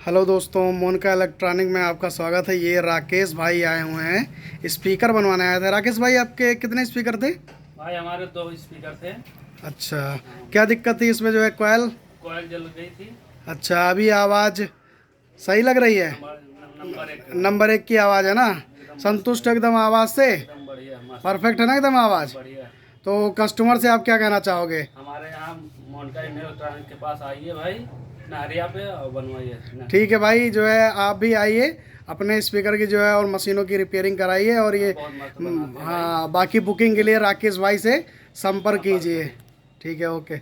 Hello दोस्तों, Monika electronic में आपका स्वागत है। ये राकेश भाई आए हुए हैं, स्पीकर बनवाने आए थे। राकेश भाई, आपके कितने स्पीकर थे? भाई हमारे दो स्पीकर थे। अच्छा, क्या दिक्कत थी इसमें? जो है कोयल। कोयल जल गई थी। अच्छा, अभी आवाज़ सही लग रही है? नंबर एक नंबर एक की आवाज़ है ना? एकदम मस्त संतुष्ट है। एकदम आवाज़ से? एकदम बढ़िया मस्त। परफेक्ट है ना एकदम आवाज़? बढ़िया। तो कस्टमर से आप क्या कहना चाहोगे? हमारे यहाँ मोनिका इलेक्ट्रॉनिक के पास आइए भाई, नहरिया पे, और बनवाइए ठीक है भाई, जो है आप भी आइए, अपने स्पीकर की जो है और मशीनों की रिपेयरिंग कराइए। और ये बहुत मस्त बनाते हैं भाई। हाँ, बाकी बुकिंग के लिए राकेश भाई से संपर्क संपर्क कीजिए। करिए। ठीक है, ओके।